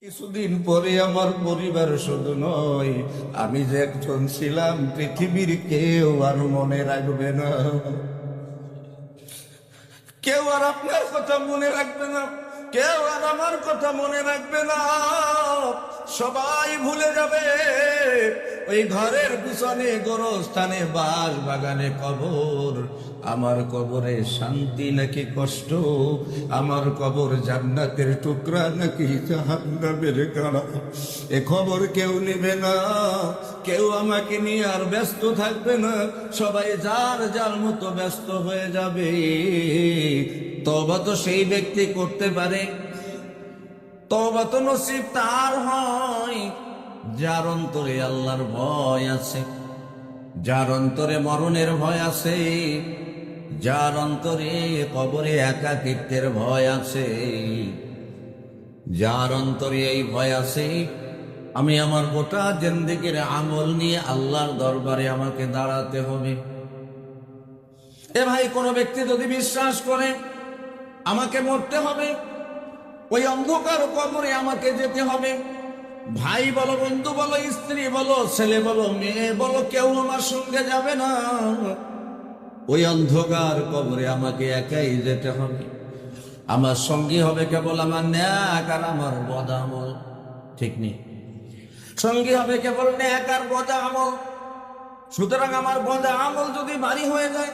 কিছুদিন পরে আমার পরিবার শুধু নয়, আমি যে একজন ছিলাম পৃথিবীর কেউ আর মনে রাখবে না। কেউ আর আপনার কথা মনে রাখবে না, কেউ আর আমার কথা মনে রাখবে না। সবাই ভুলে যাবে ওই ঘরের পিছনে গোরস্থানে বাস বাগানে কবর। আমার কবরে শান্তি নাকি কষ্ট, আমার কবর জান্নাতের টুকরা নাকি জাহান্নামের গাড়া, এ খবর কেউ নেবে না। কেউ আমাকে নিয়ে আর ব্যস্ত থাকবে না, সবাই যার যার মতো ব্যস্ত হয়ে যাবে। তওবা তো সেই ব্যক্তি করতে পারে, তওবা তো নসিব তার হয় যার অন্তরে আল্লাহর ভয় আছে, যার অন্তরে মরণের ভয় আছে, যার অন্তরে কবরে একাকিত্বের ভয় আছে, যার অন্তরে এই ভয় আছে আমি আমার গোটা জিন্দেগির আমল নিয়ে আল্লাহর দরবারে আমাকে দাঁড়াতে হবে। এ ভাই, কোন ব্যক্তি যদি বিশ্বাস করে আমাকে মরতে হবে, ওই অন্ধকার কবরে আমাকে যেতে হবে, ভাই বলো, বন্ধু বলো, স্ত্রী বলো, ছেলে বলো, মেয়ে বলো, কেউ আমার সঙ্গে যাবে না। ওই অন্ধকার কবরে আমাকে একাই যেতে হবে। আমার সঙ্গী হবে কেবল আমার নেক আর আমার বদ আমল। ঠিক নেই, সঙ্গী হবে কেবল নেক আর বদ আমল। সুতরাং আমার বদ আমল যদি ভারী হয়ে যায়,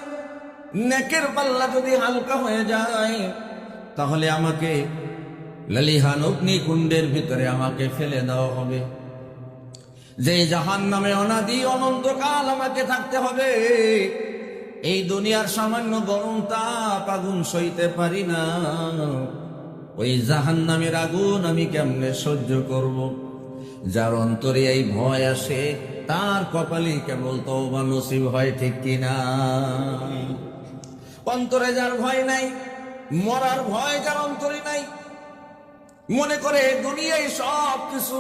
নেকের পাল্লা যদি হালকা হয়ে যায়, তাহলে আমাকে লালিহান অগ্নিকুণ্ডের ভিতরে আমাকে ফেলে দেওয়া হবে, যে জাহান্নামে অনাদি অনন্তকাল আমাকে থাকতে হবে। এই দুনিয়ার সামান্য গরম তাপ আগুন সইতে পারি না, ওই জাহান্নামের আগুন আমি কেমনে সহ্য করব? যার অন্তরে এই ভয় আসে তার কপালে কেবল তওবা নসিব হয়, ঠিক কিনা? অন্তরে যার ভয় নাই, মরার ভয় যার অন্তরে নাই, মনে করে দুনিয়ায় সব কিছু,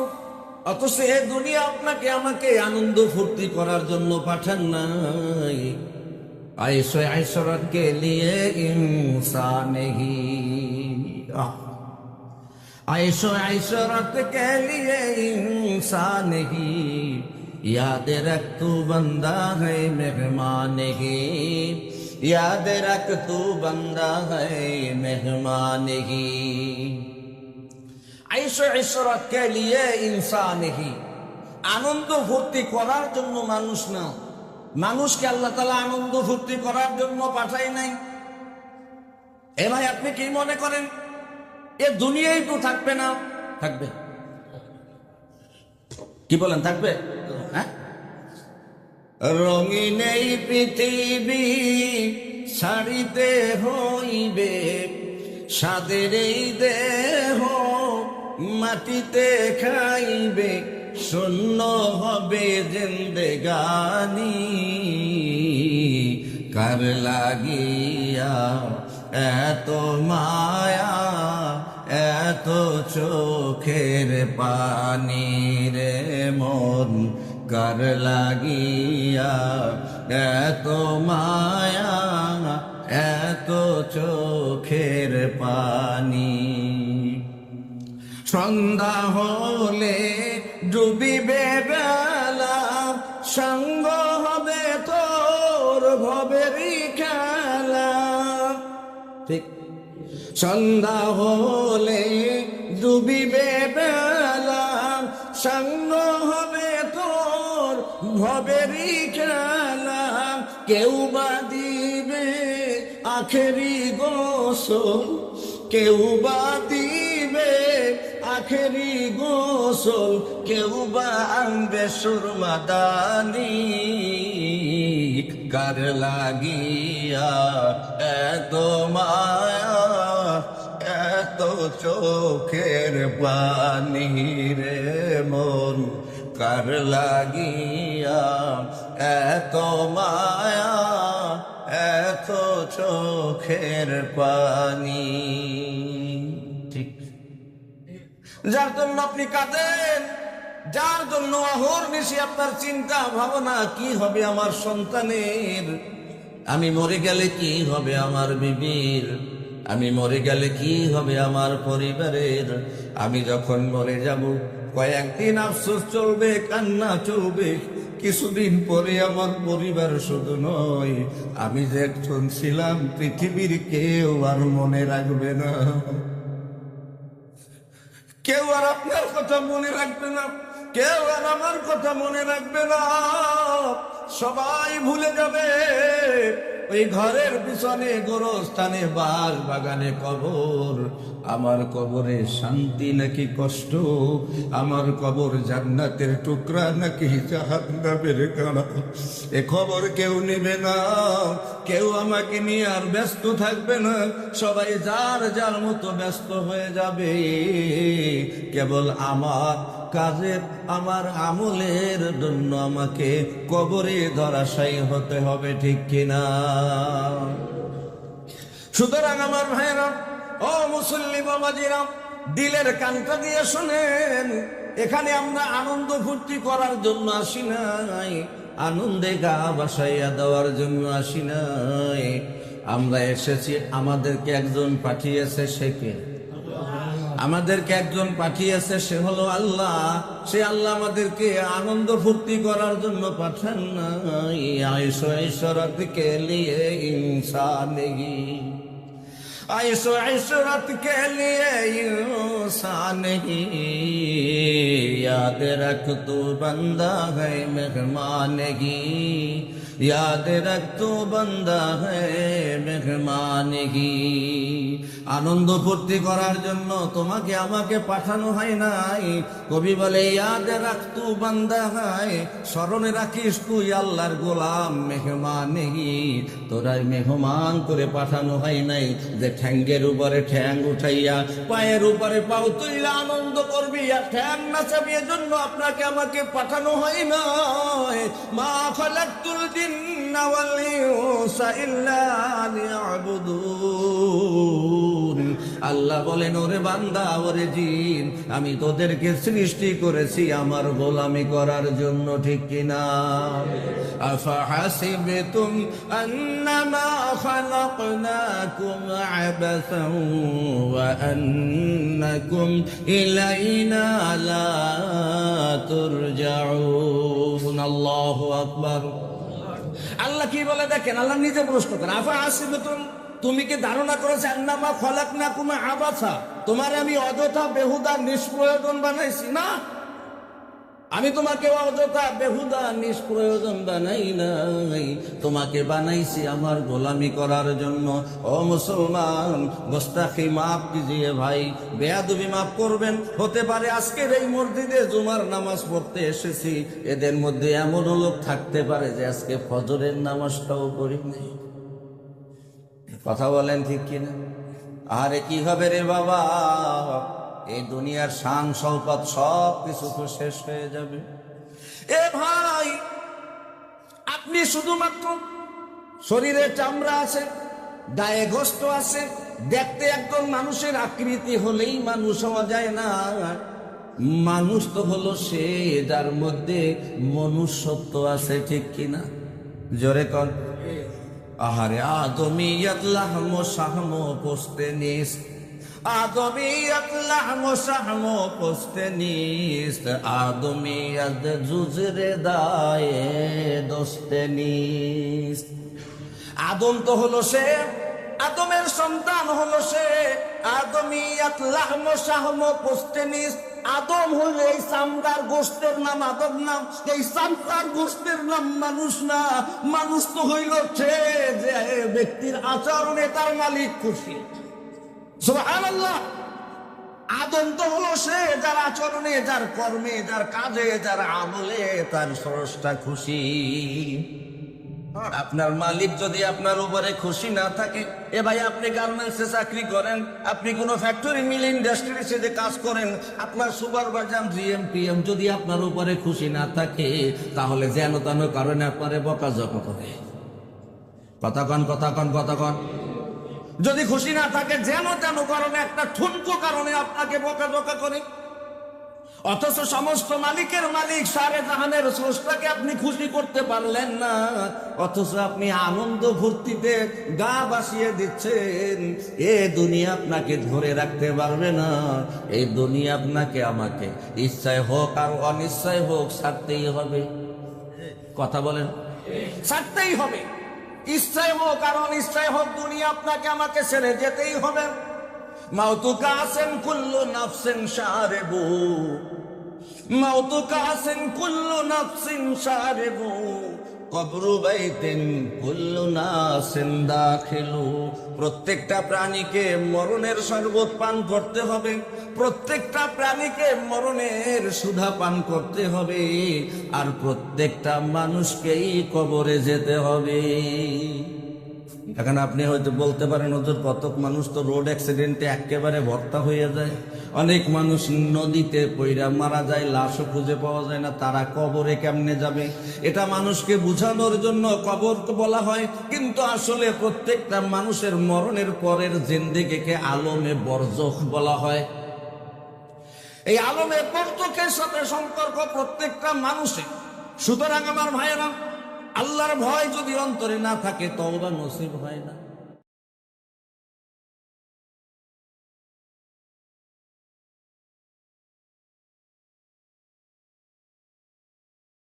অথচ এ দুনিয়া আপনাকে আমাকে আনন্দ ফুর্তি করার জন্য পাঠান নাই। আয়েশে আইশরাত কে লিয়ে ইনসান হি, আয়েশে আইশরাত কে লিয়ে ইনসান হি, याद रख तू बंदा है मेहमान ही, याद रख तू बंदा है मेहमान ही। আয়েশে ইশরাত কে লিয়ে ইনসান হি, আনন্দ ফুর্তি করার জন্য মানুষ না, মানুষকে আল্লাহ তাআলা আনন্দ ফুর্তি করার জন্য পাঠায় নাই। এ ভাই, আপনি কি মনে করেন এ দুনিয়ায় তো থাকবে না? থাকবে। কি বলেন, থাকবে? হ্যাঁ, রঙিন এই পৃথিবী ছাড়িতে হইবে, সাদের এই দেহ মাটিতে খাইবে, শূন্য হবে জিন্দেগানি, কার লাগিয়া এত মায়া, এত চোখের পানি রে মন, কার লাগিয়া এত মায়া, এত চোখের পানি। সন্ধ্যা হলে ডুবিবে বেলা, সঙ্গ হবে তোর ভবেরই খেলা। ঠিক, সন্ধ্যা হলে ডুবিবে বেলা, সঙ্গ হবে তোর ভবেরই খেলা। কেউ বা দিবে আখেরি গোসল, কেউ বা দিবে আখেরি গোসল, কেউ বা আনবে সুরমাদানি, কার লাগিয়া এত মায়া, এত চোখের পানি রে মন, কার লাগিয়া এত মায়া, এত চোখের পানি। ঠিক, যার জন্য আপনি কাঁদেন, যার জন্য অহর্নিশি আপনার চিন্তা ভাবনা, কি হবে আমার সন্তানের, আমি মরে গেলে কি হবে আমার বিবির, আমি মরে গেলে কি হবে আমার পরিবারের? আমি যখন মরে যাব কয়েকদিন আফসোস চলবে, কান্না চলবে, কিছুদিন পরে আমার পরিবার শুধু নয়, আমি যে একজন ছিলাম পৃথিবীর কেউ আর মনে রাখবে না। কেউ আর আপনার কথা মনে রাখবে না, কেউ আর আমার কথা মনে রাখবে না। সবাই ভুলে যাবে ওই ঘরের পিছনে গোরস্থানে বাস বাগানে কবর। আমার কবরে শান্তি নাকি কষ্ট? আমার কবর জান্নাতের টুকরা নাকি জাহান্নামের কাঁড়া? এ খবর কেউ নেবে না, কেউ আমাকে নিয়ে আর ব্যস্ত থাকবে না। সবাই যার যার মতো ব্যস্ত হয়ে যাবে। কেবল আমার কাজের, আমার আমলের জন্য আমাকে কবরে ধরাশায়ী হতে হবে, ঠিক কিনা? সুতরাং আমার ভাইরা, ও মুসল্লি বাবাজিরা, দিলের কানটা দিয়ে শোনেন। এখানে আমরা আনন্দ ফুর্তি করার জন্য আসি নাই, আনন্দে গা ভাসাইয়া দেওয়ার জন্য আসি নাই। আমরা এসেছি, আমাদেরকে একজন পাঠিয়েছে, সে কে? আমাদেরকে একজন পাঠিয়েছে, সে হলো আল্লাহ। সে আল্লাহ আমাদেরকে আনন্দ ফুর্তি করার জন্য পাঠান নাই। আয়েশো ইশরাত কে লিয়ে ইনসান হি, আয়েশো ইশরাত কে লিয়ে ইনসান হি, याद रख तू बंदा है मेहमान ही, याद रख तू बंदा है मेहमान ही। আনন্দ ফুর্তি করার জন্য তোমাকে আমাকে পাঠানো হয় নাই। কবি বলে ইয়াদ রাখ তু বান্দা হয়, স্মরণে রাখিস তুই আল্লাহর গোলাম মেহমানহি। তোরাই মেহমান করে পাঠানো হয় নাই যে ঠ্যাঙ্গের উপরে ঠ্যাং উঠাইয়া পায়ের উপরে পাও তুইলা আনন্দ করবি আর ঠ্যাং নাচাবি। এজন্য আপনাকে আমাকে পাঠানো হয় নাই। মা খালাকতুল জিন্না ওয়াল ইনসা ইল্লা লিয়াবুদুন। আল্লাহ বলেন, ওরে বান্দা, ওরে জিন, আমি তোদেরকে সৃষ্টি করেছি আমার গোলামি করার জন্য, ঠিক কিনা? আফাহাসিবতুম আন্নামা খালাকনাকুম আবাসান ওয়া আন্নাকুম ইলাইনা লা তুরজাউন। আল্লাহু আকবার। আল্লাহ কি বলে দেখেন, আল্লাহ নিজে প্রশ্ন করেন, আফাহাসিবতুম, তুমি কি ধারণা করেছো আন্নামা খালাকনাকুম আবাসা, তোমার আমি অযথা বেহুদা নিষ্প্রয়োজন বানাইছি? না, আমি তোমাকে অযথা বেহুদা নিষ্প্রয়োজন বানাই নাই। তোমাকে বানাইছি আমার গোলামি করার জন্য। ও মুসলমান, গোস্তাখি মাফ কিজিয়ে ভাই, বেয়াদবি মাফ করবেন। হতে পারে আজকের এই মসজিদে জুমার নামাজ পড়তে এসেছি, এদের মধ্যে এমনও লোক থাকতে পারে যে আজকে ফজরের নামাজটাও পড়িনি। কথা বলেন ঠিক কিনা? আরে কি হবে রে বাবা, এই দুনিয়ার শান শওকত সব কিছু তো শেষ হয়ে যাবে। এ ভাই, আপনি শুধুমাত্র শরীরে চামড়া আছে, গায়ে গোস্ত আছে, দেখতে একজন মানুষের আকৃতি হলেই মানুষ হওয়া যায় না। মানুষ তো হলো সে যার মধ্যে মনুষ্যত্ব আছে, ঠিক কিনা? জোরে কর। আহারে আদমিয়াত লাহমো শাহমো পোস্তে নিস, আদমিয়াত লাহমো শাহমো পোস্তে নিস, আদমিয়াত জুজরে দায়ে দোস্তে নিস। আদম তো হলো সে, আদমের সন্তান হলো সে। আদমিয়াত লাহমো শাহমো পোস্তে নিস, আদম হলো এই চামড়ার গোস্তের নাম আদম নাম, এই চামড়ার গোস্তের নাম মানুষ না। মানুষ তো হইল সে যে ব্যক্তির আচরণে তার মালিক খুশি। সুবহানাল্লাহ। আদম তো হলো সে যার আচরণে, যার কর্মে, যার কাজে, যার আমলে তার স্রষ্টা খুশি। আপনার মালিক যদি আপনার উপরে খুশি না থাকে, এ ভাই আপনি গার্মেন্টসে চাকরি করেন, আপনি কোনো ফ্যাক্টরি মিল ইন্ডাস্ট্রিতে যে কাজ করেন, আপনার সুপারভাইজার জিএম পিএম যদি আপনার উপরে খুশি না থাকে, তাহলে যেন তেন কারণে আপনারে বকাঝকা করে। কথা কন, কথা কন, কথা কন। যদি খুশি না থাকে, যেন তেন কারণে, একটা ঠুনকো কারণে আপনাকে বকাঝকা করে। অথচ সমস্ত মালিকের মালিক সারে জাহানের স্রষ্টাকে আপনি খুশি করতে পারলেন না, অথচ আপনি আনন্দ ফুর্তিতে গা ভাসিয়ে দিচ্ছেন। এ দুনিয়া আপনাকে ধরে রাখতে পারবে না। এই দুনিয়া আপনাকে আমাকে ইচ্ছায় হোক আর অনিচ্ছায় হোক ছাড়তেই হবে। কথা বলেন, ছাড়তেই হবে। ইচ্ছায় হোক আর অনিচ্ছায় হোক দুনিয়া আপনাকে আমাকে ছেড়ে যেতেই হবে। মাউতু কাসেন কুল্লু নাফসিন শারিবু, মাউতু কাসেন কুল্লু নাফসিন শারিবু, কবরু বাইতিন কুল্লু নাসিন দাখিলু। প্রত্যেকটা প্রাণীকে মরণের শরবত পান করতে হবে, প্রত্যেকটা প্রাণীকে মরণের সুধা পান করতে হবে, আর প্রত্যেকটা মানুষকেই কবরে যেতে হবে। এখন আপনি হয়তো বলতে পারেন, ওদের কতক মানুষ তো রোড অ্যাক্সিডেন্টে একেবারে ভর্তা হয়ে যায়, অনেক মানুষ নদীতে পইরা মারা যায়, লাশও খুঁজে পাওয়া যায় না, তারা কবরে কেমনে যাবে? এটা মানুষকে বুঝানোর জন্য কবর বলা হয়, কিন্তু আসলে প্রত্যেকটা মানুষের মরণের পরের জিন্দেগিকে আলমে বরজখ বলা হয়। এই আলমে বরজখের সাথে সম্পর্ক প্রত্যেকটা মানুষের। সুতরাং আমার ভাইয়েরা, আল্লাহর ভয় যদি অন্তরে না থাকে তওবা নসিব হয় না।